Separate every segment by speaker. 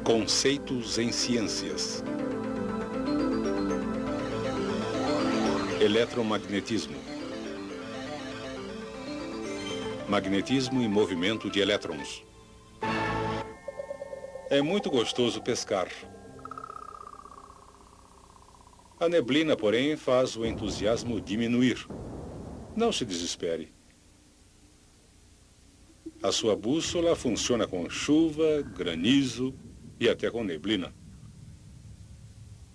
Speaker 1: Conceitos em ciências. Eletromagnetismo. Magnetismo e movimento de elétrons. É muito gostoso pescar. A neblina, porém, faz o entusiasmo diminuir. Não se desespere. A sua bússola funciona com chuva, granizo e até com neblina.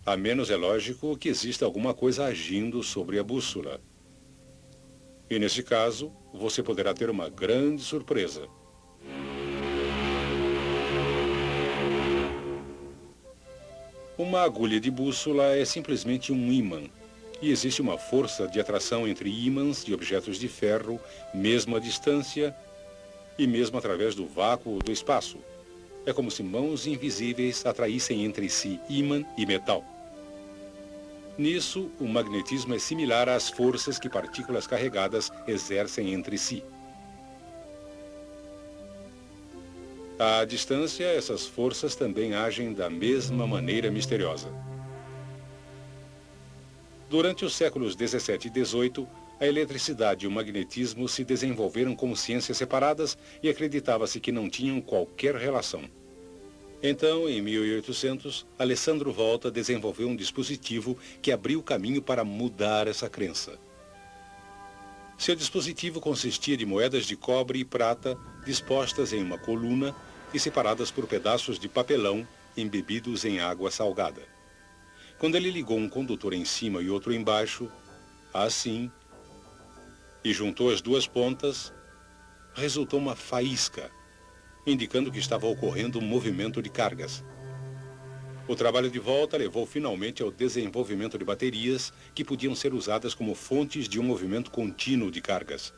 Speaker 1: A menos é lógico que exista alguma coisa agindo sobre a bússola. E nesse caso, você poderá ter uma grande surpresa. Uma agulha de bússola é simplesmente um ímã. E existe uma força de atração entre ímãs de objetos de ferro, mesmo à distância e mesmo através do vácuo do espaço. É como se mãos invisíveis atraíssem entre si ímã e metal. Nisso, o magnetismo é similar às forças que partículas carregadas exercem entre si. À distância, essas forças também agem da mesma maneira misteriosa. Durante os séculos 17 e 18, a eletricidade e o magnetismo se desenvolveram como ciências separadas e acreditava-se que não tinham qualquer relação. Então, em 1800, Alessandro Volta desenvolveu um dispositivo que abriu caminho para mudar essa crença. Seu dispositivo consistia de moedas de cobre e prata dispostas em uma coluna e separadas por pedaços de papelão embebidos em água salgada. Quando ele ligou um condutor em cima e outro embaixo, assim, e juntou as duas pontas, resultou uma faísca, indicando que estava ocorrendo um movimento de cargas. O trabalho de Volta levou finalmente ao desenvolvimento de baterias que podiam ser usadas como fontes de um movimento contínuo de cargas.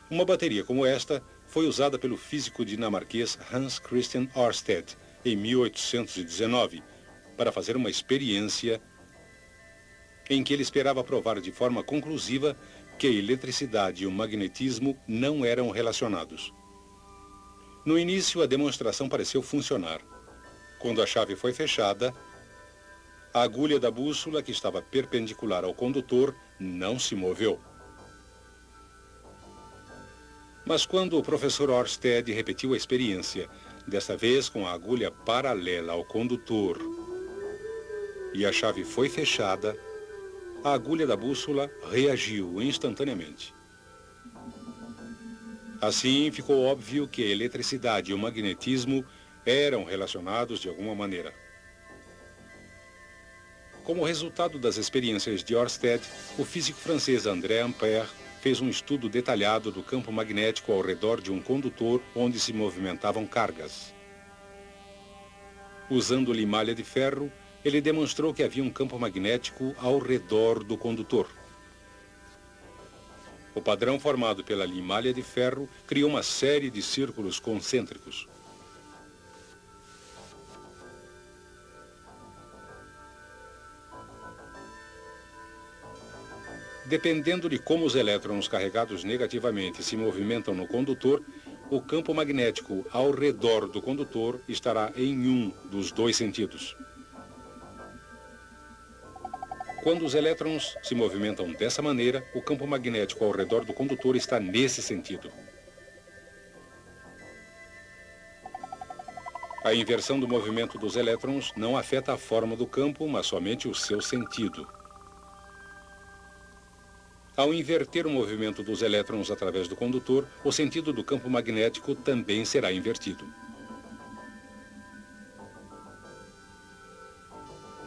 Speaker 1: Uma bateria como esta foi usada pelo físico dinamarquês Hans Christian Ørsted em 1819 para fazer uma experiência em que ele esperava provar de forma conclusiva que a eletricidade e o magnetismo não eram relacionados. No início, a demonstração pareceu funcionar. Quando a chave foi fechada, a agulha da bússola, que estava perpendicular ao condutor, não se moveu. Mas quando o professor Ørsted repetiu a experiência, desta vez com a agulha paralela ao condutor, e a chave foi fechada, a agulha da bússola reagiu instantaneamente. Assim, ficou óbvio que a eletricidade e o magnetismo eram relacionados de alguma maneira. Como resultado das experiências de Ørsted, o físico francês André Ampère fez um estudo detalhado do campo magnético ao redor de um condutor onde se movimentavam cargas. Usando limalha de ferro, ele demonstrou que havia um campo magnético ao redor do condutor. O padrão formado pela limalha de ferro criou uma série de círculos concêntricos. Dependendo de como os elétrons carregados negativamente se movimentam no condutor, o campo magnético ao redor do condutor estará em um dos dois sentidos. Quando os elétrons se movimentam dessa maneira, o campo magnético ao redor do condutor está nesse sentido. A inversão do movimento dos elétrons não afeta a forma do campo, mas somente o seu sentido. Ao inverter o movimento dos elétrons através do condutor, o sentido do campo magnético também será invertido.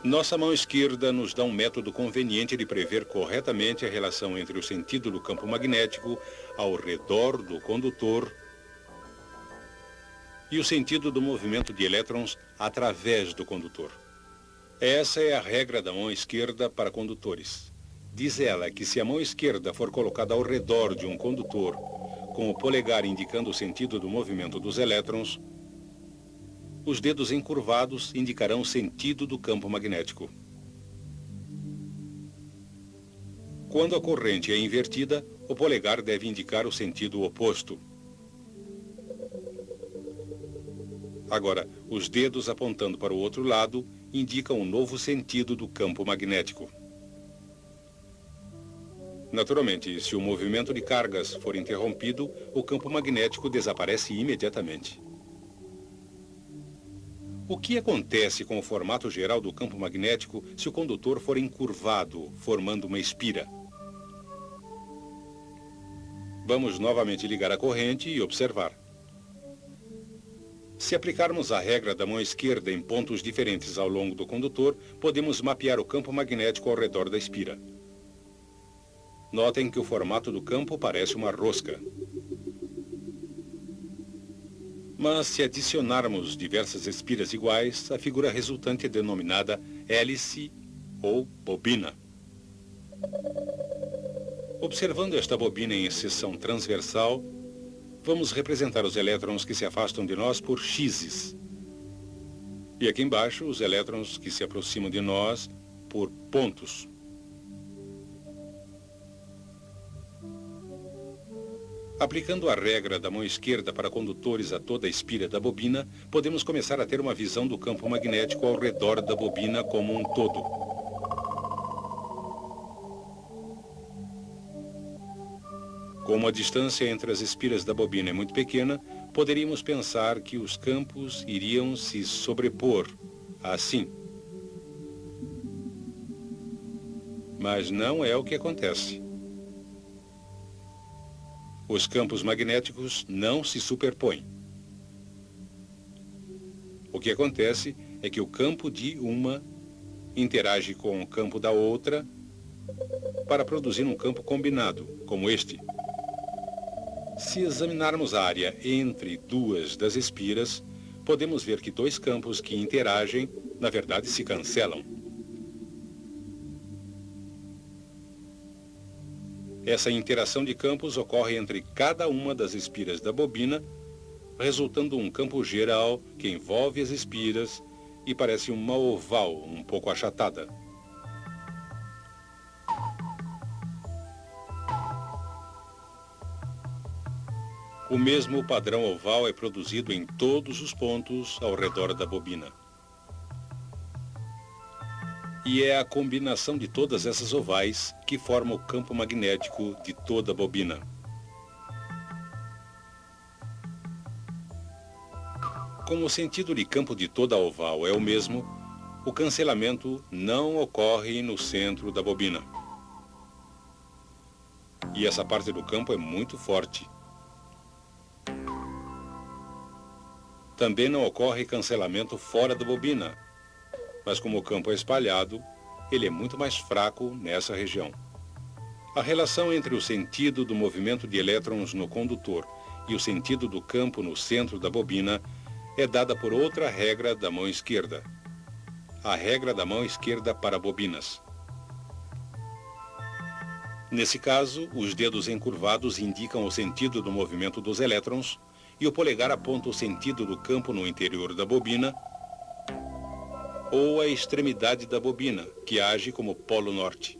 Speaker 1: Nossa mão esquerda nos dá um método conveniente de prever corretamente a relação entre o sentido do campo magnético ao redor do condutor e o sentido do movimento de elétrons através do condutor. Essa é a regra da mão esquerda para condutores. Diz ela que se a mão esquerda for colocada ao redor de um condutor, com o polegar indicando o sentido do movimento dos elétrons, os dedos encurvados indicarão o sentido do campo magnético. Quando a corrente é invertida, o polegar deve indicar o sentido oposto. Agora, os dedos apontando para o outro lado indicam um novo sentido do campo magnético. Naturalmente, se o movimento de cargas for interrompido, o campo magnético desaparece imediatamente. O que acontece com o formato geral do campo magnético se o condutor for encurvado, formando uma espira? Vamos novamente ligar a corrente e observar. Se aplicarmos a regra da mão esquerda em pontos diferentes ao longo do condutor, podemos mapear o campo magnético ao redor da espira. Notem que o formato do campo parece uma rosca. Mas se adicionarmos diversas espiras iguais, a figura resultante é denominada hélice ou bobina. Observando esta bobina em seção transversal, vamos representar os elétrons que se afastam de nós por x's. E aqui embaixo, os elétrons que se aproximam de nós por pontos. Aplicando a regra da mão esquerda para condutores a toda a espira da bobina, podemos começar a ter uma visão do campo magnético ao redor da bobina como um todo. Como a distância entre as espiras da bobina é muito pequena, poderíamos pensar que os campos iriam se sobrepor, assim. Mas não é o que acontece. Os campos magnéticos não se superpõem. O que acontece é que o campo de uma interage com o campo da outra para produzir um campo combinado, como este. Se examinarmos a área entre duas das espiras, podemos ver que dois campos que interagem, na verdade, se cancelam. Essa interação de campos ocorre entre cada uma das espiras da bobina, resultando um campo geral que envolve as espiras e parece uma oval um pouco achatada. O mesmo padrão oval é produzido em todos os pontos ao redor da bobina. E é a combinação de todas essas ovais que forma o campo magnético de toda a bobina. Como o sentido de campo de toda a oval é o mesmo, o cancelamento não ocorre no centro da bobina. E essa parte do campo é muito forte. Também não ocorre cancelamento fora da bobina, mas como o campo é espalhado, ele é muito mais fraco nessa região. A relação entre o sentido do movimento de elétrons no condutor e o sentido do campo no centro da bobina é dada por outra regra da mão esquerda, a regra da mão esquerda para bobinas. Nesse caso, os dedos encurvados indicam o sentido do movimento dos elétrons e o polegar aponta o sentido do campo no interior da bobina ou a extremidade da bobina, que age como polo norte.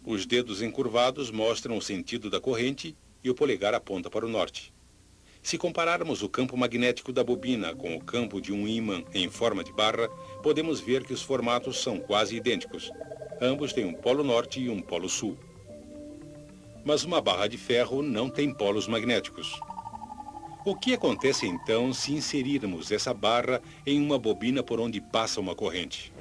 Speaker 1: Os dedos encurvados mostram o sentido da corrente e o polegar aponta para o norte. Se compararmos o campo magnético da bobina com o campo de um ímã em forma de barra, podemos ver que os formatos são quase idênticos. Ambos têm um polo norte e um polo sul. Mas uma barra de ferro não tem polos magnéticos. O que acontece então se inserirmos essa barra em uma bobina por onde passa uma corrente?